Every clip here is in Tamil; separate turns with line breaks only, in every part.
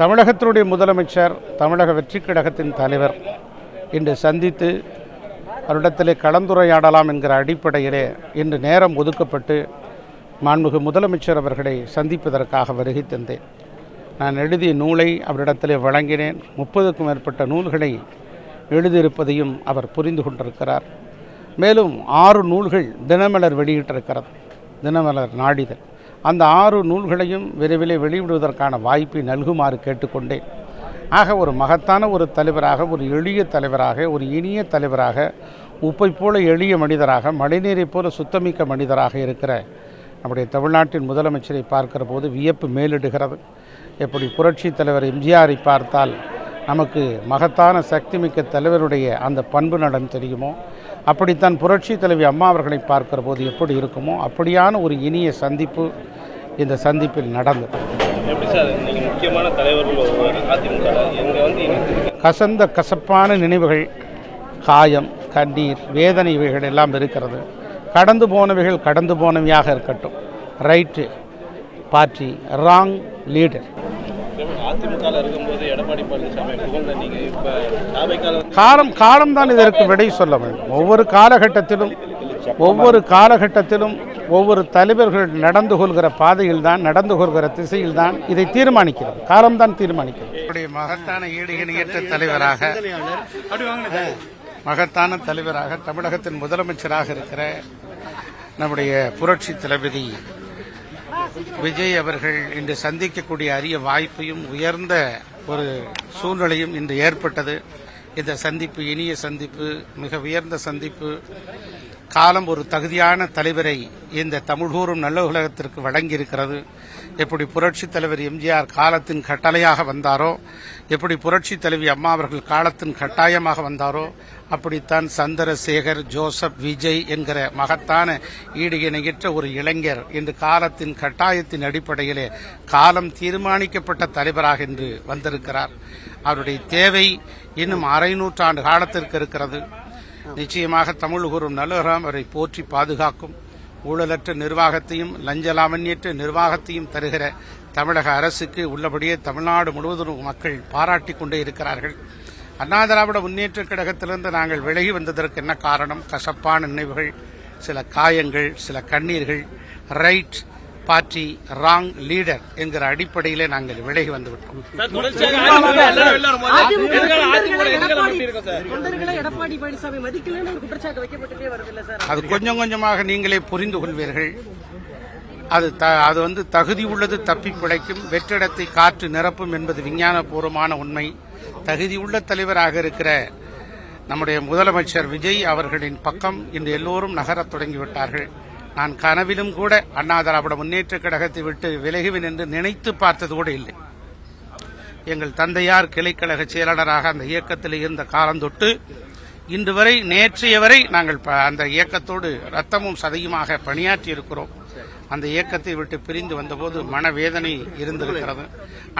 தமிழகத்தினுடைய முதலமைச்சர், தமிழக வெற்றிக் கழகத்தின் தலைவர் இன்று சந்தித்து அவரிடத்திலே கலந்துரையாடலாம் என்கிற அடிப்படையிலே இன்று நேரம் ஒதுக்கப்பட்டு மாண்புமிகு முதலமைச்சர் அவர்களை சந்திப்பதற்காக வருகை தந்தேன். நான் எழுதிய நூலை அவரிடத்திலே வழங்கினேன். 30க்கும் மேற்பட்ட நூல்களை எழுதியிருப்பதையும் அவர் புரிந்து கொண்டிருக்கிறார். மேலும் 6 நூல்கள் தினமலர் வெளியிட்டிருக்கிறது, தினமலர் நாளிதழ். அந்த 6 நூல்களையும் விரைவிலே வெளியிடுவதற்கான வாய்ப்பை நல்குமாறு கேட்டுக்கொண்டேன். ஆக ஒரு மகத்தான ஒரு தலைவராக, ஒரு எளிய தலைவராக, ஒரு இனிய தலைவராக, உப்பை போல எளிய மனிதராக, மழைநீரை போல சுத்தமிக்க மனிதராக இருக்கிற நம்முடைய தமிழ்நாட்டின் முதலமைச்சரை பார்க்கிற போது வியப்பு மேலிடுகிறது. எப்படி புரட்சி தலைவர் எம்ஜிஆரை பார்த்தால் நமக்கு மகத்தான சக்திமிக்க தலைவருடைய அந்த பண்பு நலன் தெரியுமோ, அப்படித்தான் புரட்சி தலைவி அம்மா அவர்களை பார்க்கிற போது எப்படி இருக்குமோ அப்படியான ஒரு இனிய சந்திப்பு இந்த சந்திப்பில் நடந்தது.
முக்கியமான தலைவர்கள்
கசந்த கசப்பான நினைவுகள், காயம், கண்ணீர், வேதனை இவைகள் எல்லாம் இருக்கிறது. கடந்து போனவைகள் கடந்து போனவையாக இருக்கட்டும். Right party, wrong leader. காலம்தான் இதற்கு விடை சொல்ல வேண்டும். ஒவ்வொரு காலகட்டத்திலும் ஒவ்வொரு தலைவர்கள் நடந்து கொள்கிற பாதையில்தான், நடந்து கொள்கிற திசையில்தான் இதை தீர்மானிக்கிறது. காலம்தான் தீர்மானிக்கிறது. மகத்தான ஈடுகிணையற்ற தலைவராக, மகத்தான தலைவராக, தமிழகத்தின் முதலமைச்சராக இருக்கிற நம்முடைய புரட்சி தளபதி விஜய் அவர்கள் இன்று சந்திக்கக்கூடிய அரிய வாய்ப்பையும் உயர்ந்த ஒரு சூழ்நிலையும் இன்று ஏற்பட்டது. இந்த சந்திப்பு இனிய சந்திப்பு, மிக உயர்ந்த சந்திப்பு. காலம் ஒரு தகுதியான தலைவரை இந்த தமிழ்கூறும் நல்ல உலகத்திற்கு வழங்கியிருக்கிறது. எப்படி புரட்சி தலைவர் எம்ஜிஆர் காலத்தின் கட்டளையாக வந்தாரோ, எப்படி புரட்சி தலைவி அம்மா அவர்கள் காலத்தின் கட்டாயமாக வந்தாரோ, அப்படித்தான் சந்திரசேகர், ஜோசப், விஜய் என்கிற மகத்தான ஈடு இணையற்ற ஒரு இளைஞர் இன்று காலத்தின் கட்டாயத்தின் அடிப்படையிலே காலம் தீர்மானிக்கப்பட்ட தலைவராக இன்று வந்திருக்கிறார். அவருடைய தேவை இன்னும் அரை நூற்றாண்டு காலத்திற்கு இருக்கிறது. நிச்சயமாக தமிழ் கூறும் நல்லுலகம் அவரை போற்றி பாதுகாக்கும். ஊழலற்ற நிர்வாகத்தையும் லஞ்சலாவண்யற்ற நிர்வாகத்தையும் தருகிற தமிழக அரசுக்கு உள்ளபடியே தமிழ்நாடு முழுவதும் மக்கள் பாராட்டிக் கொண்டே இருக்கிறார்கள். அண்ணா திராவிட முன்னேற்ற கழகத்திலிருந்து நாங்கள் விலகி வந்ததற்கு என்ன காரணம்? கசப்பான நினைவுகள், சில காயங்கள், சில கண்ணீர்கள். ரைட் பார்ட்டி, ராங் லீடர் என்கிற அடிப்படையிலே நாங்கள் விலகி வந்துவிட்டோம். அது கொஞ்சம் கொஞ்சமாக நீங்களே புரிந்து கொள்வீர்கள். அது தகுதி உள்ளது தப்பி பிழைக்கும், வெற்றிடத்தை காற்று நிரப்பும் என்பது விஞ்ஞானபூர்வமான உண்மை. தகுதியுள்ள தலைவராக இருக்கிற நம்முடைய முதலமைச்சர் விஜய் அவர்களின் பக்கம் இன்று எல்லோரும் நகரத் தொடங்கிவிட்டார்கள். நான் கனவிலும் கூட அண்ணா திராவிட முன்னேற்ற கழகத்தை விட்டு விலகுவேன் என்று நினைத்து பார்த்தது கூட இல்லை. எங்கள் தந்தையார் கிளைக்கழக செயலாளராக அந்த இயக்கத்தில் இருந்த காலம் தொட்டு இன்று வரை, நேற்றைய வரை நாங்கள் அந்த இயக்கத்தோடு ரத்தமும் சதையுமாக பணியாற்றி இருக்கிறோம். அந்த இயக்கத்தை விட்டு பிரிந்து வந்தபோது மனவேதனை இருந்திருக்கிறது.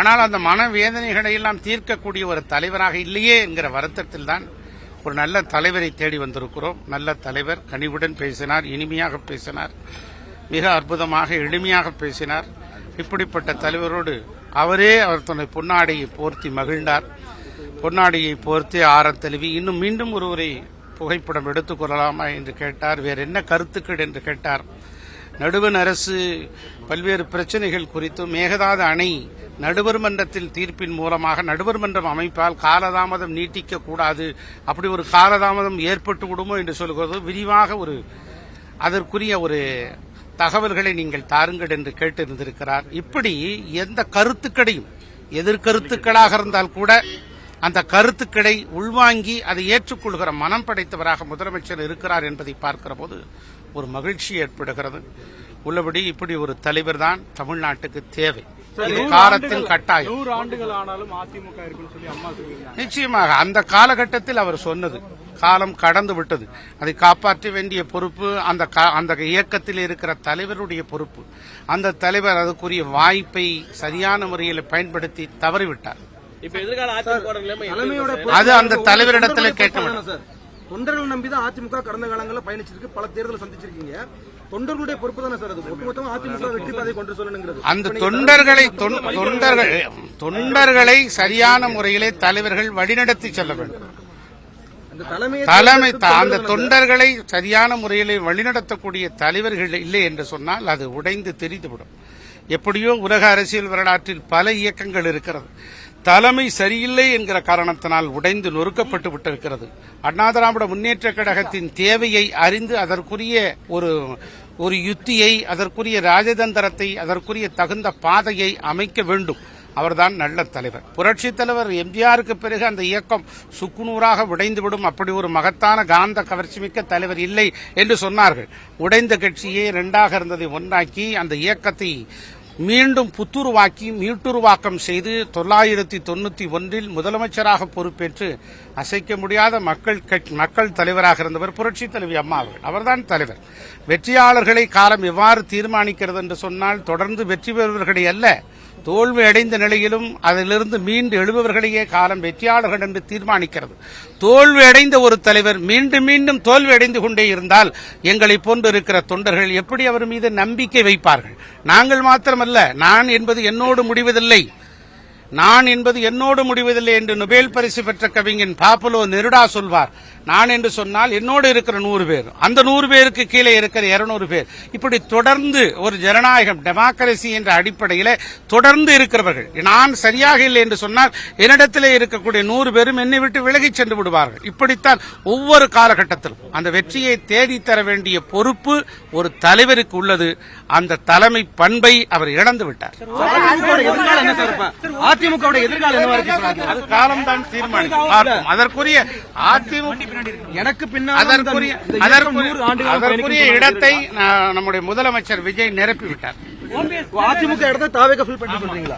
ஆனால் அந்த மனவேதனைகளை எல்லாம் தீர்க்கக்கூடிய ஒரு தலைவராக இல்லையே என்கிற வருத்தத்தில் தான் ஒரு நல்ல தலைவரை தேடி வந்திருக்கிறோம். நல்ல தலைவர், கனிவுடன் பேசினார், இனிமையாக பேசினார், மிக அற்புதமாக எளிமையாக பேசினார். இப்படிப்பட்ட தலைவரோடு அவரே அவர் தன்னை பொன்னாடையை போர்த்தி மகிழ்ந்தார். பொன்னாடியை போர்த்தி ஆரத் தழுவி இன்னும் மீண்டும் ஒருவரை புகைப்படம் எடுத்துக் கொள்ளலாமா என்று கேட்டார். வேறு என்ன கருத்துக்கள் என்று கேட்டார். நடுவண் அரசு பல்வேறு பிரச்சனைகள் குறித்தும் மேகதாது அணை நடுவர் மன்றத்தில் தீர்ப்பின் மூலமாக நடுவர் மன்றம் அமைப்பால் காலதாமதம் நீட்டிக்க கூடாது, அப்படி ஒரு காலதாமதம் ஏற்பட்டு விடுமோ என்று சொல்கிறது. விரிவாக அதற்குரிய ஒரு தகவல்களை நீங்கள் தாருங்கள் என்று கேட்டிருந்திருக்கிறார். இப்படி எந்த கருத்துக்களையும், எதிர்கருத்துக்களாக இருந்தால் கூட அந்த கருத்துக்களை உள்வாங்கி அதை ஏற்றுக்கொள்கிற மனம் படைத்தவராக முதலமைச்சர் இருக்கிறார் என்பதை பார்க்கிற போது ஒரு மகிழ்ச்சி ஏற்படுகிறது. உள்ளபடி இப்படி ஒரு தலைவர் தான் தமிழ்நாட்டுக்கு தேவை. இது காலத்தின் கட்டாயம்.
100 ஆண்டுகள் ஆனாலும் அதிமுக இருக்குன்னு சொல்லி அம்மா சொல்லியிருக்காங்க.
நிச்சயமாக அந்த காலகட்டத்தில் அவர் சொன்னது காலம் கடந்து விட்டது. அதை காப்பாற்ற வேண்டிய பொறுப்பு அந்த இயக்கத்தில் இருக்கிற தலைவருடைய பொறுப்பு. அந்த தலைவர் அதுக்குரிய வாய்ப்பை சரியான முறையில் பயன்படுத்தி தவறிவிட்டார்.
இப்ப எதிர்கால
அது அந்த தலைவரிடத்தில் கேட்க வேண்டும்.
தொண்டர்கள் நம்பிதான் அதிமுக கடந்த காலங்களில் பயணிச்சிருக்கு, பல தேர்தலை சந்திச்சிருக்கீங்க. தொண்டர்களுடைய பொறுப்பு தானே சார் அது? ஒட்டுமொத்தமா அதிமுக வெற்றி பாதை கொண்டு சொல்லணுங்கிறது.
அந்த தொண்டர்களை சரியான முறையிலே தலைவர்கள் வழிநடத்தி செல்ல வேண்டும். அந்த தொண்டர்களை சரியான முறையில் வழிநடத்தக்கூடிய தலைவர்கள் இல்லை என்று சொன்னால் அது உடைந்து தெரிந்துவிடும். எப்படியோ உலக அரசியல் வரலாற்றில் பல இயக்கங்கள் இருக்கிறது, தலைமை சரியில்லை என்கிற காரணத்தினால் உடைந்து நொறுக்கப்பட்டு விட்டிருக்கிறது. அண்ணா திராவிட முன்னேற்ற கழகத்தின் தேவையை அறிந்து அதற்குரிய ஒரு யுத்தியை, அதற்குரிய ராஜதந்திரத்தை, அதற்குரிய தகுந்த பாதையை அமைக்க வேண்டும். அவர்தான் நல்ல தலைவர். புரட்சித் தலைவர் எம்ஜிஆருக்கு பிறகு அந்த இயக்கம் சுக்குநூறாக உடைந்துவிடும், அப்படி ஒரு மகத்தான காந்த கவர்ச்சிமிக்க தலைவர் இல்லை என்று சொன்னார்கள். உடைந்த கட்சியே இரண்டாக இருந்ததை ஒன்றாக்கி அந்த இயக்கத்தை மீண்டும் புத்துருவாக்கி மீட்டுருவாக்கம் செய்து 1991 முதலமைச்சராக பொறுப்பேற்று அசைக்க முடியாத மக்கள் தலைவராக இருந்தவர் புரட்சித் தலைவி அம்மா அவர்கள். அவர்தான் தலைவர். வெற்றியாளர்களை காலம் எவ்வாறு தீர்மானிக்கிறது என்று சொன்னால், தொடர்ந்து வெற்றி பெறுபவர்களை அல்ல, தோல்வி அடைந்த நிலையிலும் அதிலிருந்து மீண்டு எழுபவர்களையே காலம் வெற்றியாளர்கள் என்று தீர்மானிக்கிறது. தோல்வி அடைந்த ஒரு தலைவர் மீண்டும் மீண்டும் தோல்வி அடைந்து கொண்டே இருந்தால் எங்களை போன்று இருக்கிற தொண்டர்கள் எப்படி அவர் மீது நம்பிக்கை வைப்பார்கள்? நாங்கள் மாத்திரமல்ல, நான் என்பது என்னோடு முடிவதில்லை என்று நொபேல் பரிசு பெற்ற கவிஞன் பாப்புலோ நெருடா சொல்வார். நான் என்று சொன்னால் என்னோடு இருக்கிற 100 பேர், அந்த 100 பேருக்கு கீழே இருக்கிற 200 பேர், இப்படி தொடர்ந்து ஒரு ஜனநாயகம் டெமோக்ரசி என்ற அடிப்படையில் தொடர்ந்து இருக்கிறவர்கள். நான் சரியாக இல்லை என்று சொன்னால் என்னிடத்திலே இருக்கக்கூடிய 100 பேரும் என்னை விட்டு விலகிச் சென்று விடுவார்கள். இப்படித்தான் ஒவ்வொரு காலகட்டத்திலும் அந்த வெற்றியை தேடித்தர வேண்டிய பொறுப்பு ஒரு தலைவருக்கு உள்ளது. அந்த தலைமை பண்பை அவர் இழந்து விட்டார்.
அதிமுக எதிர்காலம் என்னவா இருக்கு?
அது காலம்தான் தீர்மானிக்கும். அதற்குரிய அதிமுக அதற்குரிய இடத்தை நம்முடைய முதலமைச்சர் விஜய் நிரப்பிவிட்டார்.
அதிமுக இடத்தை தாவேக ஃபில் பண்ணி சொல்றீங்களா?